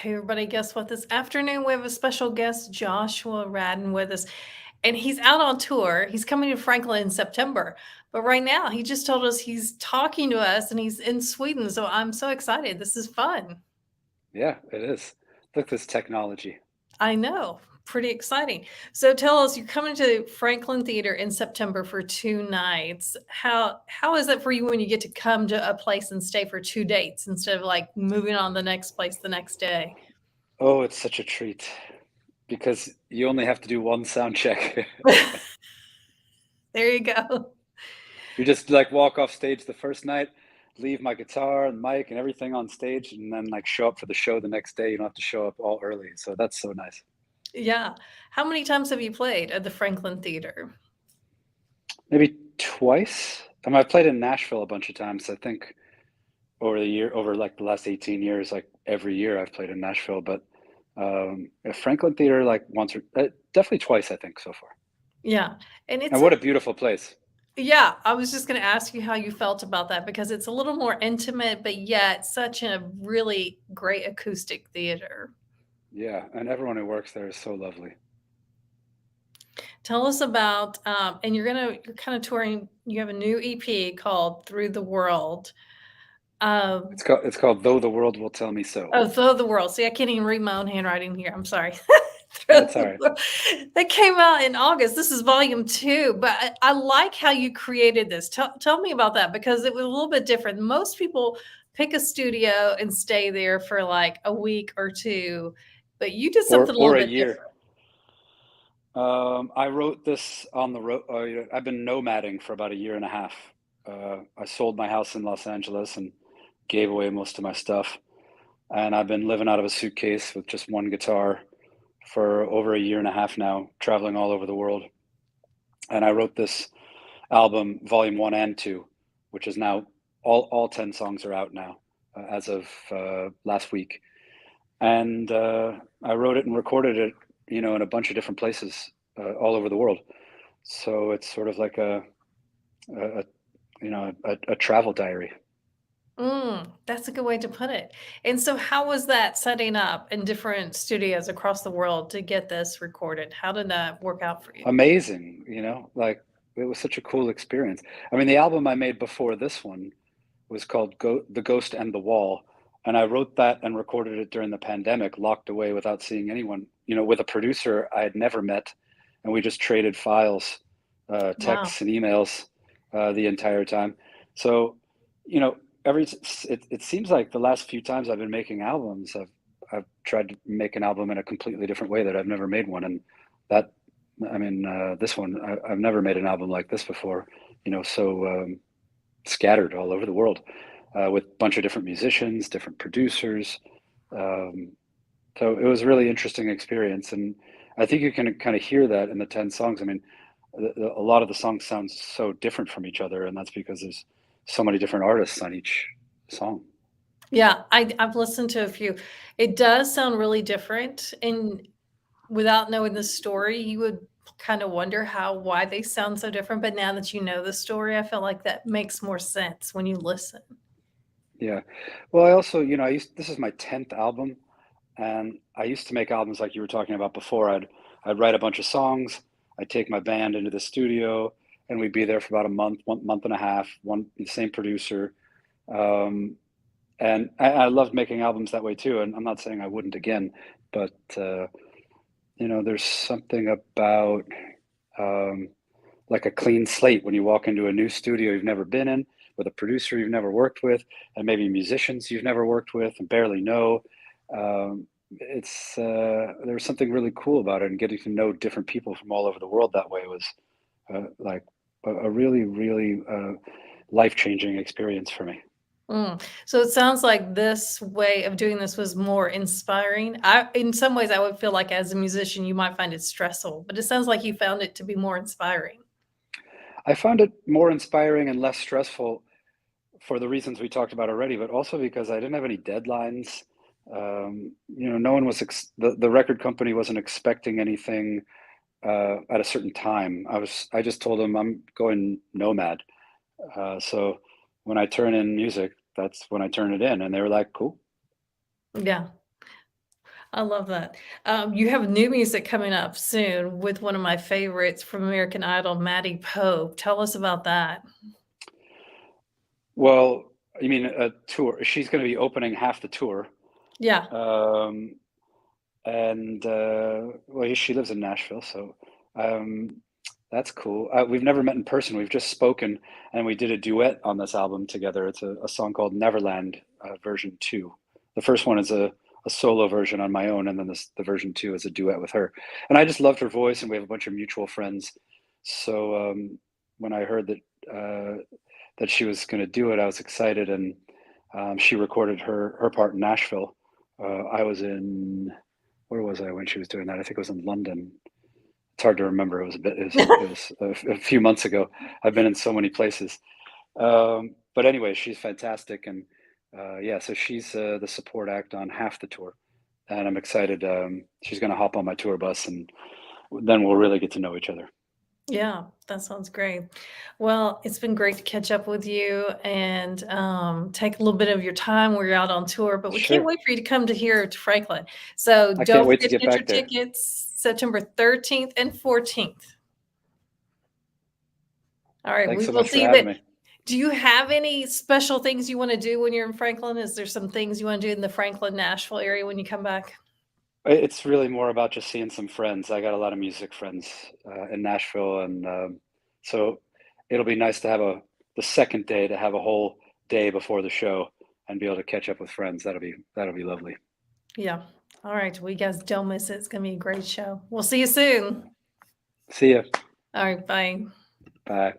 Hey, everybody, guess what? This afternoon, we have a special guest, Joshua Radin, with us, and he's out on tour. He's coming to Franklin in September. But right now, he just told us he's talking to us and he's in Sweden. So I'm so excited. This is fun. Yeah, it is. Look, this technology. I know. Pretty exciting. So tell us, you're coming to Franklin Theater in September for 2 nights. How is it for you when you get to come to a place and stay for 2 dates instead of like moving on the next place the next day? Oh, it's such a treat because you only have to do one sound check. There you go. You just like walk off stage the first night, leave my guitar and mic and everything on stage, and then like show up for the show the next day. You don't have to show up all early. So that's so nice. Yeah. How many times have you played at the Franklin Theater? Maybe twice. I've played in Nashville a bunch of times. I think over like the last 18 years, like every year I've played in Nashville, but at Franklin Theater like once or definitely twice, I think so far. Yeah. And And it's a what a beautiful place. yeah, I was just gonna ask you how you felt about that because it's a little more intimate, but yet such a really great acoustic theater. Yeah, and everyone who works there is so lovely. Tell us about, and you're kind of touring. You have a new EP called "Through the World." Um, It's called Though the World Will Tell Me So. oh, "Through the World." See, I can't even read my own handwriting here. I'm sorry. Through That's all the right. World. That came out in August. This is volume 2, but I like how you created this. Tell me about that because it was a little bit different. Most people pick a studio and stay there for like a week or 2, but you did Or something a or little a bit year. different. I wrote this on the road. I've been nomading for about a year and a half. I sold my house in Los Angeles and gave away most of my stuff, and I've been living out of a suitcase with just one guitar for over a year and a half now, traveling all over the world. And I wrote this album, Volume One and Two, which is now all 10 songs are out now as of last week. And I wrote it and recorded it, in a bunch of different places all over the world. So it's sort of like a a travel diary. That's a good way to put it. And so how was that setting up in different studios across the world to get this recorded? How did that work out for you? Amazing, like it was such a cool experience. I mean, the album I made before this one was called The Ghost and the Wall. And I wrote that and recorded it during the pandemic, locked away without seeing anyone, with a producer I had never met. And we just traded files, Wow. texts and emails the entire time. So, you know, it seems like the last few times I've been making albums, I've tried to make an album in a completely different way that I've never made one. And that, I mean, this one, I've never made an album like this before, so scattered all over the world with a bunch of different musicians, different producers. Um, so it was a really interesting experience, and I think you can kind of hear that in the 10 songs. I mean, a lot of the songs sound so different from each other, and that's because there's so many different artists on each song. Yeah, I've listened to a few. It does sound really different, and without knowing the story, you would kind of wonder why they sound so different, but now that you know the story, I feel like that makes more sense when you listen. Yeah. Well, I also, this is my 10th album, and I used to make albums like you were talking about before. I'd write a bunch of songs, I'd take my band into the studio, and we'd be there for about a month, 1 month and a half, the same producer. Um, and I loved making albums that way too. And I'm not saying I wouldn't again, but there's something about um, like a clean slate when you walk into a new studio you've never been in, with a producer you've never worked with, and maybe musicians you've never worked with and barely know. There's something really cool about it, and getting to know different people from all over the world that way was like a really, really life-changing experience for me. So it sounds like this way of doing this was more inspiring. In some ways, I would feel like as a musician, you might find it stressful, but it sounds like you found it to be more inspiring. I found it more inspiring and less stressful for the reasons we talked about already, but also because I didn't have any deadlines. No one was the record company wasn't expecting anything at a certain time. I just told them I'm going nomad. So when I turn in music, that's when I turn it in, and they were like, "Cool." Yeah. I love that. You have new music coming up soon with one of my favorites from American Idol, Maddie Pope. Tell us about that. Well, you mean a tour? She's going to be opening half the tour. Yeah. Um, and well, she lives in Nashville, so um, that's cool. We've never met in person. We've just spoken, and we did a duet on this album together. It's a song called Neverland, version two. The first one is a solo version on my own, and then the version two is a duet with her. And I just loved her voice, and we have a bunch of mutual friends. So when I heard that she was going to do it, I was excited, and she recorded her part in Nashville. I was in where was I when she was doing that? I think it was in London. It's hard to remember. It was a bit. It was a few months ago. I've been in so many places. But anyway, she's fantastic, and yeah, so she's the support act on half the tour, and I'm excited. She's going to hop on my tour bus, and then we'll really get to know each other. Yeah, that sounds great. Well, it's been great to catch up with you and take a little bit of your time where you're out on tour, but we can't Sure, wait for you to come to here to Franklin. So I don't can't wait to forget to get get your back there. tickets September 13th and 14th. All right, Thanks we so will much for see you having then. me. Do you have any special things you want to do when you're in Franklin? Is there some things you want to do in the Franklin, Nashville area when you come back? It's really more about just seeing some friends. I got a lot of music friends in Nashville, and so it'll be nice to have the second day to have a whole day before the show and be able to catch up with friends. That'll be lovely. Yeah. All right. Well, you guys don't miss it. It's going to be a great show. We'll see you soon. See ya. All right. Bye. Bye.